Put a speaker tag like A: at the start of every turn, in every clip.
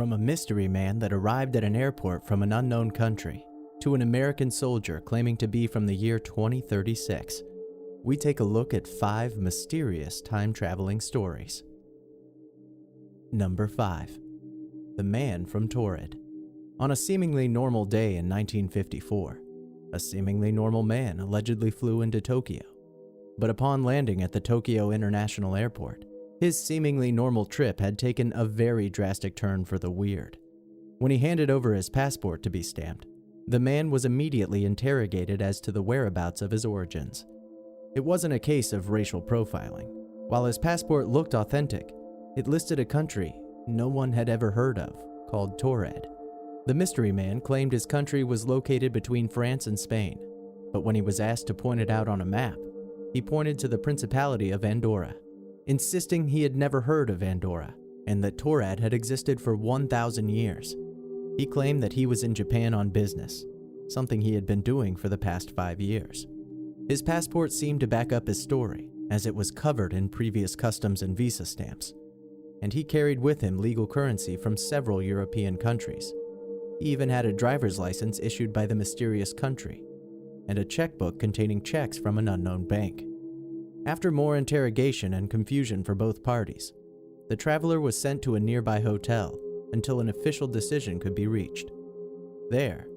A: From a mystery man that arrived at an airport from an unknown country to an American soldier claiming to be from the year 2036, we take a look at 5 mysterious time-traveling stories. Number 5. The Man from Torres. On a seemingly normal day in 1954, a seemingly normal man allegedly flew into Tokyo. But upon landing at the Tokyo International Airport, his seemingly normal trip had taken a very drastic turn for the weird. When he handed over his passport to be stamped, the man was immediately interrogated as to the whereabouts of his origins. It wasn't a case of racial profiling. While his passport looked authentic, it listed a country no one had ever heard of, called Torres. The mystery man claimed his country was located between France and Spain, but when he was asked to point it out on a map, he pointed to the Principality of Andorra, insisting he had never heard of Andorra and that Torres had existed for 1,000 years. He claimed that he was in Japan on business, something he had been doing for the past 5 years. His passport seemed to back up his story, as it was covered in previous customs and visa stamps, and he carried with him legal currency from several European countries. He even had a driver's license issued by the mysterious country, and a checkbook containing checks from an unknown bank. After more interrogation and confusion for both parties, the traveler was sent to a nearby hotel until an official decision could be reached. There,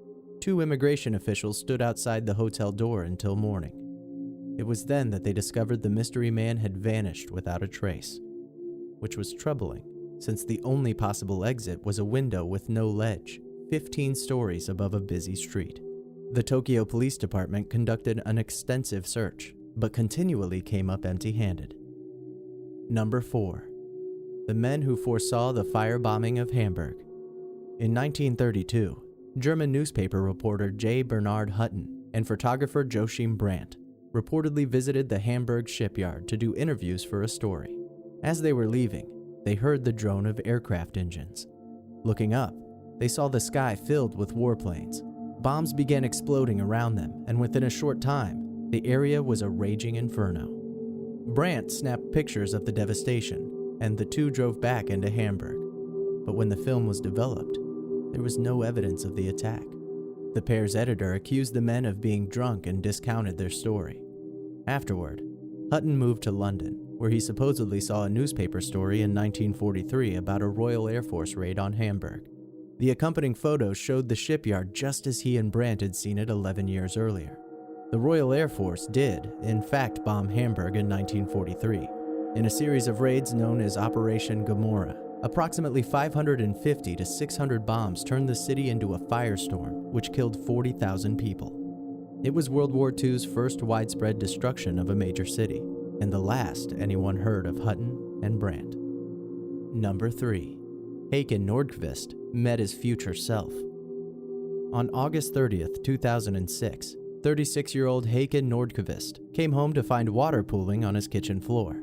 A: 2 immigration officials stood outside the hotel door until morning. It was then that they discovered the mystery man had vanished without a trace, which was troubling since the only possible exit was a window with no ledge, 15 stories above a busy street. The Tokyo Police Department conducted an extensive search, but continually came up empty-handed. Number 4. The Men Who Foresaw the Firebombing of Hamburg. In 1932, German newspaper reporter J. Bernard Hutton and photographer Joachim Brandt reportedly visited the Hamburg shipyard to do interviews for a story. As they were leaving, they heard the drone of aircraft engines. Looking up, they saw the sky filled with warplanes. Bombs began exploding around them, and within a short time, the area was a raging inferno. Brandt snapped pictures of the devastation, and the two drove back into Hamburg. But when the film was developed, there was no evidence of the attack. The pair's editor accused the men of being drunk and discounted their story. Afterward, Hutton moved to London, where he supposedly saw a newspaper story in 1943 about a Royal Air Force raid on Hamburg. The accompanying photos showed the shipyard just as he and Brandt had seen it 11 years earlier. The Royal Air Force did, in fact, bomb Hamburg in 1943, in a series of raids known as Operation Gomorrah. Approximately 550 to 600 bombs turned the city into a firestorm, which killed 40,000 people. It was World War II's first widespread destruction of a major city, and the last anyone heard of Hutton and Brandt. Number 3. Aiken Nordquist met his future self. On August 30th, 2006, 36-year-old Aiken Nordquist came home to find water pooling on his kitchen floor.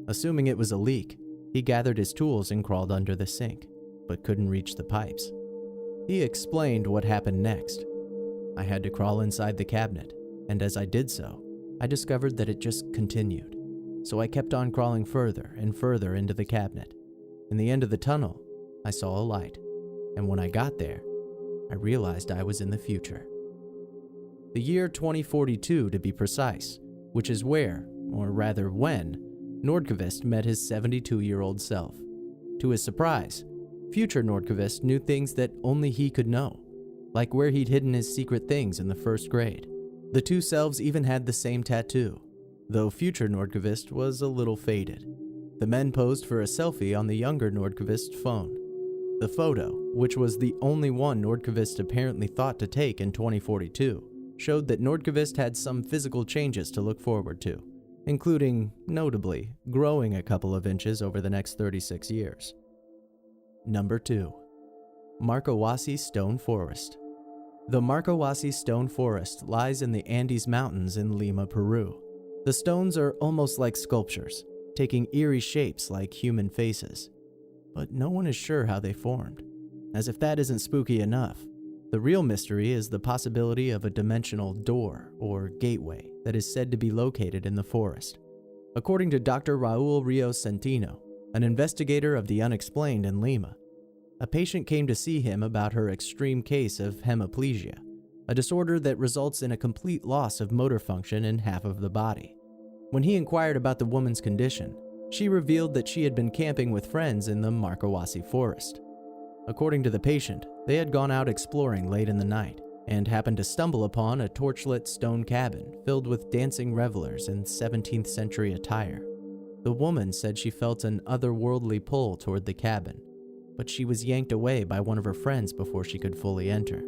A: Assuming it was a leak, he gathered his tools and crawled under the sink, but couldn't reach the pipes. He explained what happened next. I had to crawl inside the cabinet, and as I did so, I discovered that it just continued. So I kept on crawling further and further into the cabinet. In the end of the tunnel, I saw a light, and when I got there, I realized I was in the future. The year 2042 to be precise, which is where, or rather when, Nordquist met his 72-year-old self. To his surprise, future Nordquist knew things that only he could know, like where he'd hidden his secret things in the first grade. The two selves even had the same tattoo, though future Nordquist was a little faded. The men posed for a selfie on the younger Nordquist's phone. The photo, which was the only one Nordquist apparently thought to take in 2042, showed that Nordquist had some physical changes to look forward to, including, notably, growing a couple of inches over the next 36 years. Number 2. Marcahuasi Stone Forest. The Marcahuasi Stone Forest lies in the Andes Mountains in Lima, Peru. The stones are almost like sculptures, taking eerie shapes like human faces. But no one is sure how they formed. As if that isn't spooky enough, the real mystery is the possibility of a dimensional door or gateway that is said to be located in the forest. According to Dr. Raul Rios Centino, an investigator of the unexplained in Lima, A patient came to see him about her extreme case of hemiplegia, a disorder that results in a complete loss of motor function in half of the body. When he inquired about the woman's condition, she revealed that she had been camping with friends in the Machu forest. According to the patient, they had gone out exploring late in the night and happened to stumble upon a torchlit stone cabin filled with dancing revelers in 17th century attire. The woman said she felt an otherworldly pull toward the cabin, but she was yanked away by one of her friends before she could fully enter.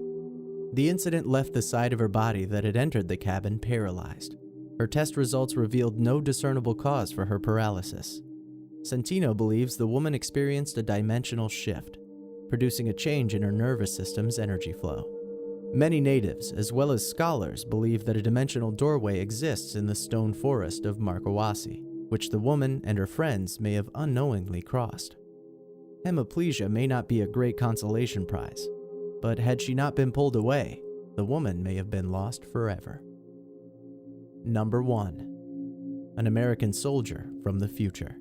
A: The incident left the side of her body that had entered the cabin paralyzed. Her test results revealed no discernible cause for her paralysis. Centino believes the woman experienced a dimensional shift, producing a change in her nervous system's energy flow. Many natives, as well as scholars, believe that a dimensional doorway exists in the stone forest of Machu, which the woman and her friends may have unknowingly crossed. Hemiplegia may not be a great consolation prize, but had she not been pulled away, the woman may have been lost forever. Number 1. An American soldier from the future.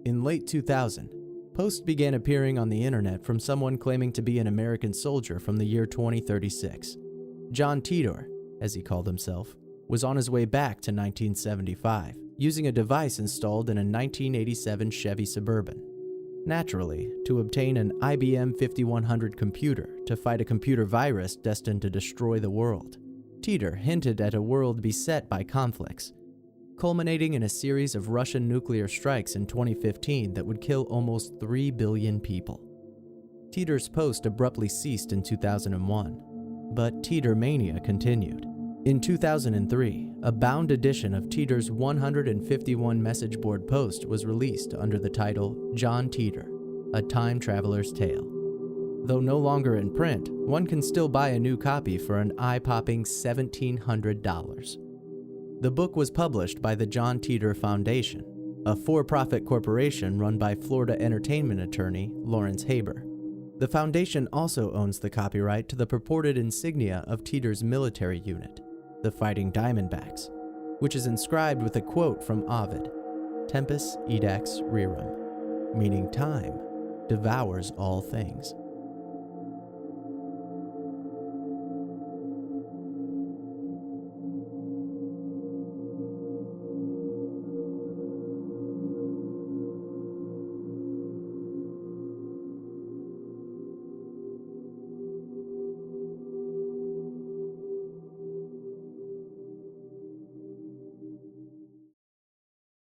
A: In late 2000, posts began appearing on the internet from someone claiming to be an American soldier from the year 2036. John Titor, as he called himself, was on his way back to 1975, using a device installed in a 1987 Chevy Suburban. Naturally, to obtain an IBM 5100 computer to fight a computer virus destined to destroy the world. Titor hinted at a world beset by conflicts, culminating in a series of Russian nuclear strikes in 2015 that would kill almost 3 billion people. Titor's post abruptly ceased in 2001, but Titor mania continued. In 2003, a bound edition of Titor's 151 message board post was released under the title John Titor, A Time Traveler's Tale. Though no longer in print, one can still buy a new copy for an eye-popping $1,700. The book was published by the John Titor Foundation, a for-profit corporation run by Florida entertainment attorney Lawrence Haber. The foundation also owns the copyright to the purported insignia of Titor's military unit, the Fighting Diamondbacks, which is inscribed with a quote from Ovid, Tempus edax rerum, meaning time devours all things.